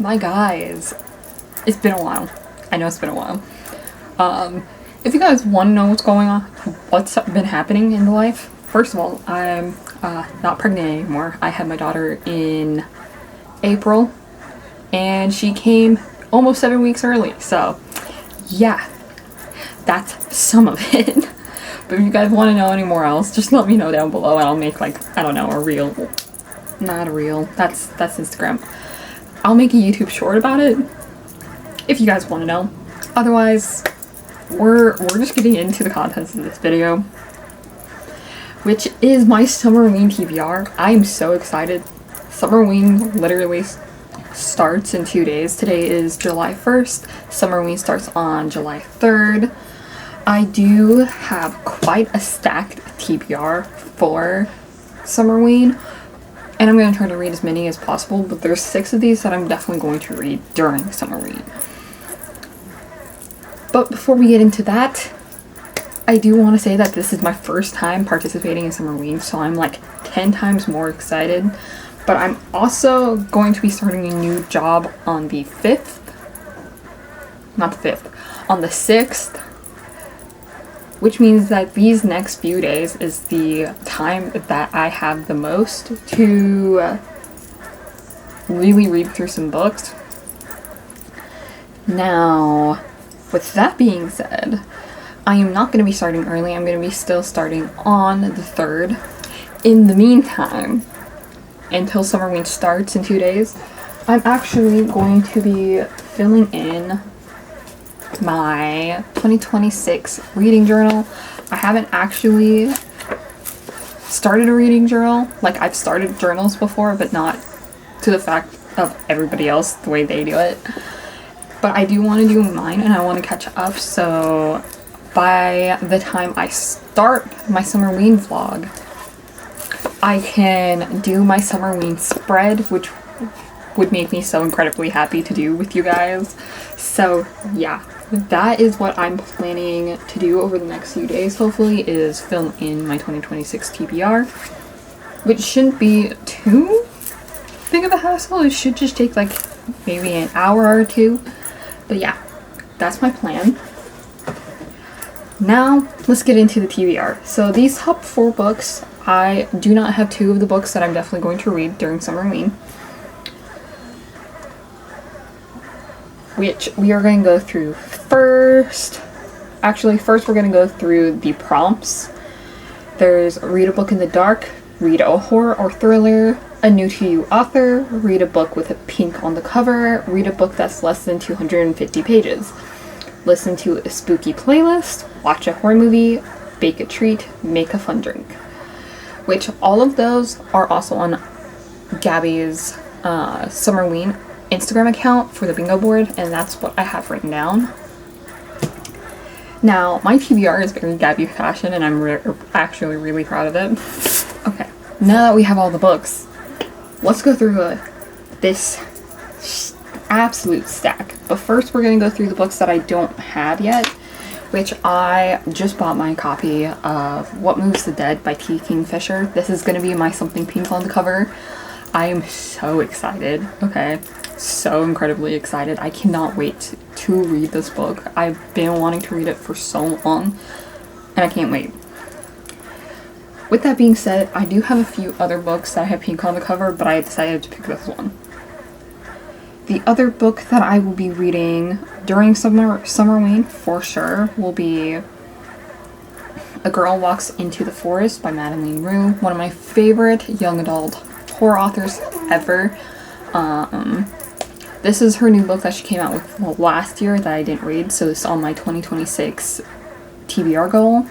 My guys, it's been a while. I know it's been a while. If you guys want to know what's going on, what's been happening in the life, first of all, I'm not pregnant anymore. I had my daughter in April, and she came almost 7 weeks early. So, yeah, that's some of it. But if you guys want to know any more else, just let me know down below, and I'll make, like, I don't know, a reel. Not a reel. That's Instagram. I'll make a YouTube short about it if you guys want to know. Otherwise, we're just getting into the contents of this video, which is my Summerween TBR. I am so excited. Summerween literally starts in 2 days. Today is July 1st. Summerween starts on July 3rd. I do have quite a stacked TBR for Summerween, and I'm going to try to read as many as possible, but there's 6 of these that I'm definitely going to read during Summerween. But before we get into that, I do want to say that this is my first time participating in Summerween, so I'm like 10 times more excited. But I'm also going to be starting a new job on the 5th. Not the 5th. On the 6th. Which means that these next few days is the time that I have the most to really read through some books. Now, with that being said, I am not going to be starting early. I'm going to be still starting on the 3rd. In the meantime, until Summerween starts in 2 days, I'm actually going to be filling in my 2026 reading journal. I haven't actually started a reading journal. Like, I've started journals before, but not to the fact of everybody else, the way they do it. But I do want to do mine, and I want to catch up, so by the time I start my Summerween vlog, I can do my Summerween spread, which would make me so incredibly happy to do with you guys. So yeah, that is what I'm planning to do over the next few days, hopefully, is film in my 2026 TBR, which shouldn't be too big of a hassle. It should just take like maybe an hour or two. But yeah, that's my plan. Now, let's get into the TBR. So these top 4 books, I do not have 2 of the books that I'm definitely going to read during Summerween, which we are going to go through first. Actually, first we're going to go through the prompts. There's read a book in the dark, read a horror or thriller, a new to you author, read a book with a pink on the cover, read a book that's less than 250 pages, listen to a spooky playlist, watch a horror movie, bake a treat, make a fun drink. Which all of those are also on Gabby's Summerween Instagram account for the bingo board, and that's what I have written down. Now, my TBR is very Gabby fashion, and I'm actually really proud of it. Okay, now that we have all the books, let's go through this absolute stack. But first, we're going to go through the books that I don't have yet, which I just bought my copy of What Moves the Dead by T. Kingfisher. This is going to be my something pink on the cover. I am so excited, okay? So incredibly excited. I cannot wait to read this book. I've been wanting to read it for so long, and I can't wait. With that being said, I do have a few other books that have pink on the cover, but I decided to pick this one. The other book that I will be reading during Summerween, for sure, will be A Girl Walks into the Forest by Madeleine Roux, one of my favorite young adult horror authors ever. This is her new book that she came out with last year that I didn't read, so it's on my 2026 TBR goal.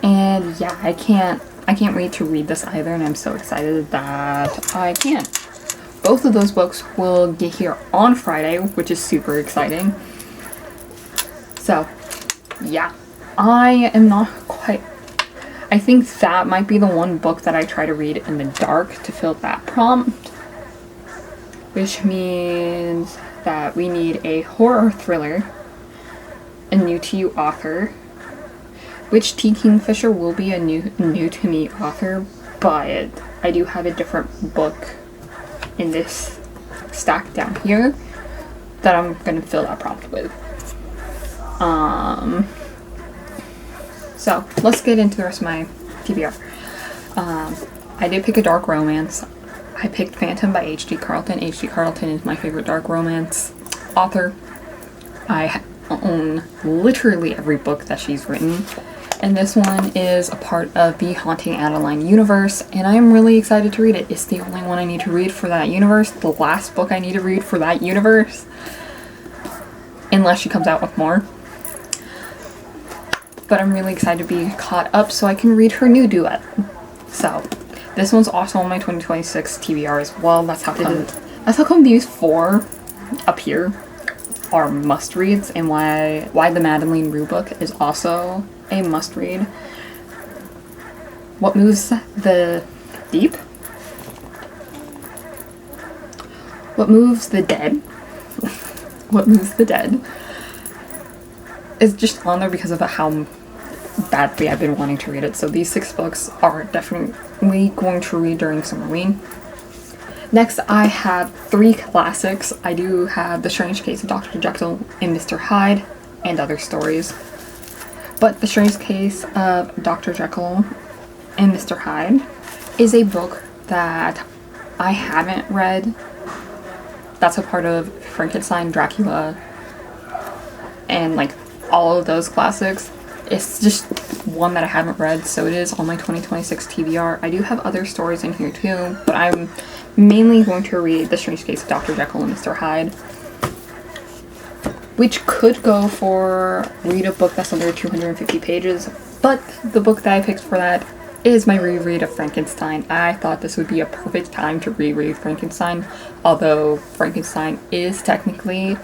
And yeah, I can't wait to read this either, and I'm so excited that I can. Both of those books will get here on Friday, which is super exciting. So, yeah. I am not quite... I think that might be the one book that I try to read in the dark to fill that prompt. Which means that we need a horror thriller, a new to you author, which T. Kingfisher will be a new to me author, but I do have a different book in this stacked down here that I'm going to fill that prompt with. So let's get into the rest of my TBR. I did pick a dark romance. I picked Phantom by H.D. Carlton. H.D. Carlton is my favorite dark romance author. I own literally every book that she's written. And this one is a part of the Haunting Adeline universe, and I'm really excited to read it. It's the only one I need to read for that universe, the last book I need to read for that universe. Unless she comes out with more. But I'm really excited to be caught up so I can read her new duet. So, this one's also on my 2026 TBR as well. That's how come these 4 up here are must-reads, and why the Madeleine Rue book is also a must-read. What Moves the Deep? What Moves the Dead? What Moves the Dead is just on there because of how badly I've been wanting to read it. So these 6 books are definitely going to read during Summerween. Next, I have 3 classics. I do have The Strange Case of Dr. Jekyll and Mr. Hyde and other stories. But The Strange Case of Dr. Jekyll and Mr. Hyde is a book that I haven't read. That's a part of Frankenstein, Dracula, and like all of those classics. It's just one that I haven't read, so it is on my 2026 TBR. I do have other stories in here too, but I'm mainly going to read The Strange Case of Dr. Jekyll and Mr. Hyde, which could go for read a book that's under 250 pages, but the book that I picked for that is my reread of Frankenstein. I thought this would be a perfect time to reread Frankenstein, although Frankenstein is technically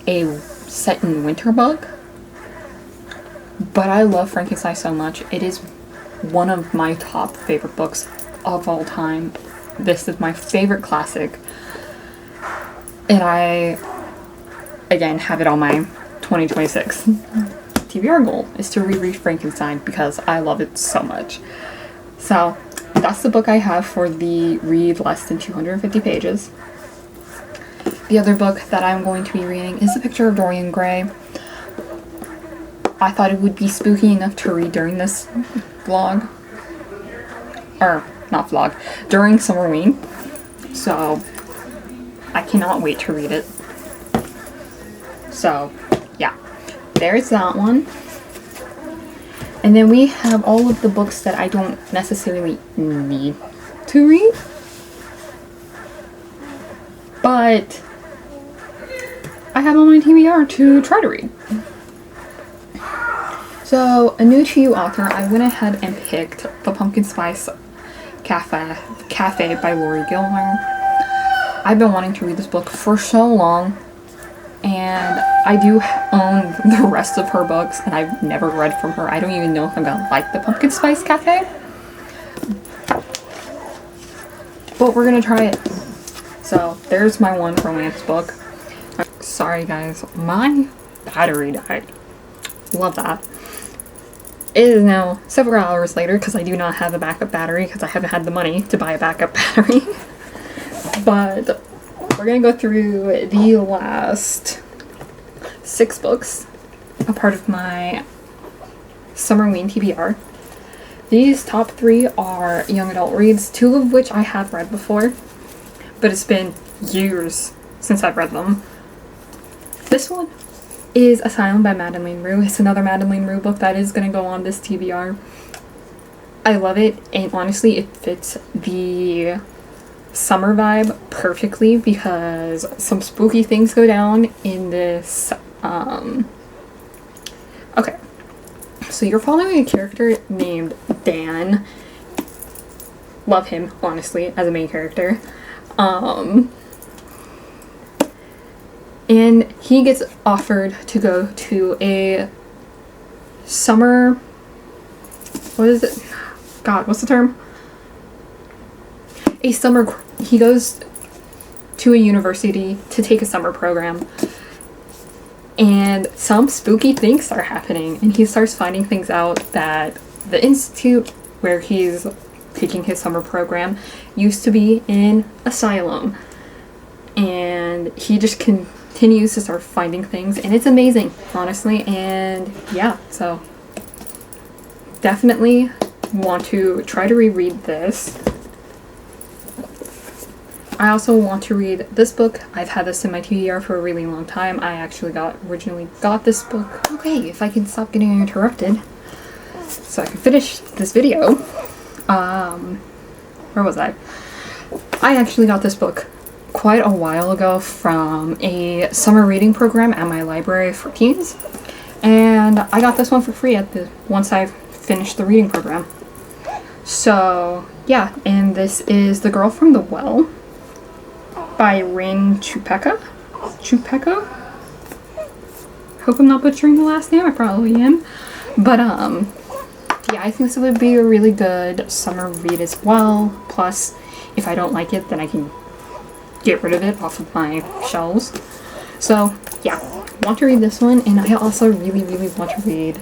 a set in winter book. But I love Frankenstein so much. It is one of my top favorite books of all time. This is my favorite classic. And I, again, have it on my 2026 TBR goal, is to reread Frankenstein because I love it so much. So, that's the book I have for the read less than 250 pages. The other book that I'm going to be reading is The Picture of Dorian Gray. I thought it would be spooky enough to read during this vlog. Or, not vlog. During Summerween. So, I cannot wait to read it. So, yeah. There's that one. And then we have all of the books that I don't necessarily need to read. But I have on my TBR to try to read. So, a new to you author, I went ahead and picked The Pumpkin Spice Cafe by Lori Gilmore. I've been wanting to read this book for so long, and I do own the rest of her books, and I've never read from her. I don't even know if I'm gonna like The Pumpkin Spice Cafe, but we're gonna try it. So, there's my one romance book. Sorry guys, my battery died. Love that. It is now several hours later because I do not have a backup battery because I haven't had the money to buy a backup battery. But we're going to go through the last 6 books, a part of my Summerween TBR. These top 3 are young adult reads, 2 of which I have read before, but it's been years since I've read them. This one is Asylum by Madeleine Rue. It's another Madeleine Rue book that is going to go on this TBR. I love it, and honestly it fits the summer vibe perfectly because some spooky things go down in this. Okay, so you're following a character named Dan. Love him, honestly, as a main character. And he gets offered to go to a summer, what is it? God, what's the term? He goes to a university to take a summer program. And some spooky things start happening. And he starts finding things out that the institute where he's taking his summer program used to be an asylum. and he just continues to start finding things, and it's amazing, honestly. And yeah, so definitely want to try to reread this. I also want to read this book. I've had this in my TBR for a really long time. I actually originally got this book. Okay, if I can stop getting interrupted so I can finish this video. Where was I? I actually got this book quite a while ago from a summer reading program at my library for teens. And I got this one for free once I finished the reading program. So yeah, and this is The Girl from the Well by Rin Chupeco. Hope I'm not butchering the last name. I probably am. But yeah, I think this would be a really good summer read as well. Plus, if I don't like it, then I can get rid of it off of my shelves. So yeah, want to read this one, and I also really want to read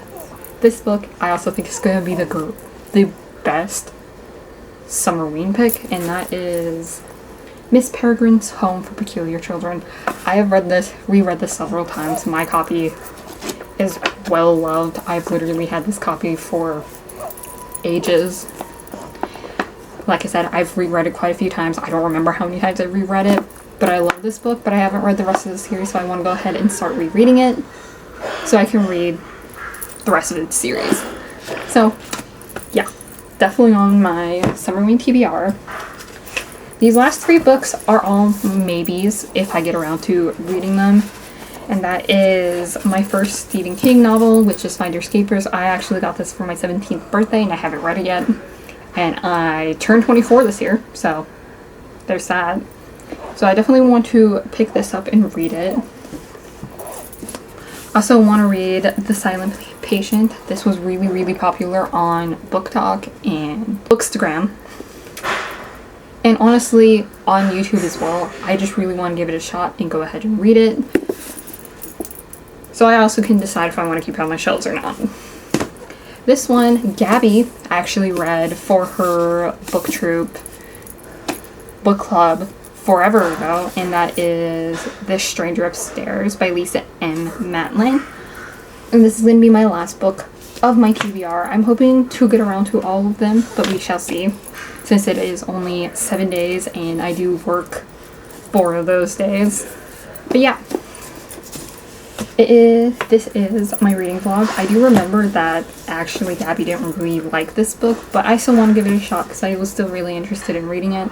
this book. I also think it's going to be the best Summerween pick, and that is Miss Peregrine's Home for Peculiar Children. I have reread this several times. My copy is well loved. I've literally had this copy for ages. Like I said, I've reread it quite a few times. I don't remember how many times I reread it, but I love this book, but I haven't read the rest of the series, so I want to go ahead and start rereading it so I can read the rest of the series. So yeah, definitely on my Summerween TBR. These last 3 books are all maybes if I get around to reading them. And that is my first Stephen King novel, which is Find Your Escapers. I actually got this for my 17th birthday and I haven't read it yet. And I turned 24 this year, so there's that. So I definitely want to pick this up and read it. Also want to read The Silent Patient. This was really popular on Book Talk and Bookstagram. And honestly, on YouTube as well. I just really want to give it a shot and go ahead and read it. So I also can decide if I want to keep it on my shelves or not. This one, Gabby actually read for her book club forever ago, and that is This Stranger Upstairs by Lisa M. Matlin. And this is going to be my last book of my TBR. I'm hoping to get around to all of them, but we shall see, since it is only 7 days and I do work 4 of those days. But yeah, this is my reading vlog. I do remember that actually Gabby didn't really like this book, but I still want to give it a shot because I was still really interested in reading it.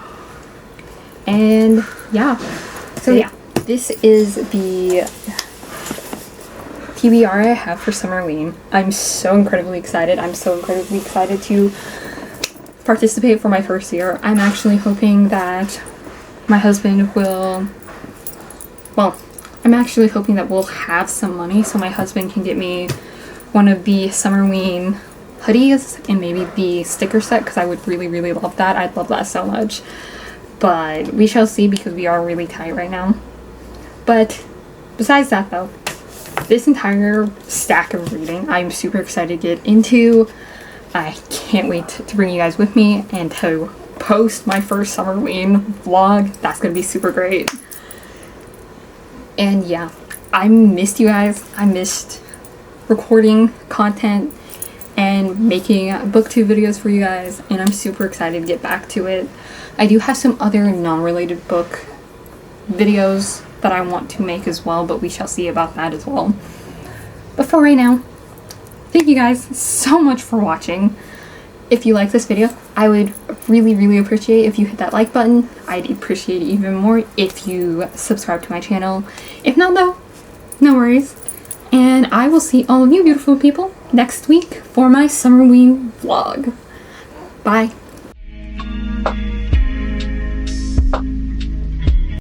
And yeah, so yeah, this is the TBR I have for Summerween. I'm so incredibly excited. I'm so incredibly excited to participate for my first year. I'm actually hoping that my husband will, I'm actually hoping that we'll have some money so my husband can get me one of the Summerween hoodies and maybe the sticker set, because I would really love that. I'd love that so much. But we shall see, because we are really tight right now. But besides that though, this entire stack of reading I'm super excited to get into. I can't wait to bring you guys with me and to post my first Summerween vlog. That's gonna be super great. And yeah, I missed you guys. I missed recording content and making booktube videos for you guys, and I'm super excited to get back to it. I do have some other non-related book videos that I want to make as well, but we shall see about that as well. But for right now, thank you guys so much for watching. If you like this video, I would really appreciate if you hit that like button. I'd appreciate it even more if you subscribe to my channel. If not though, no worries. And I will see all of you beautiful people next week for my Summerween vlog. Bye.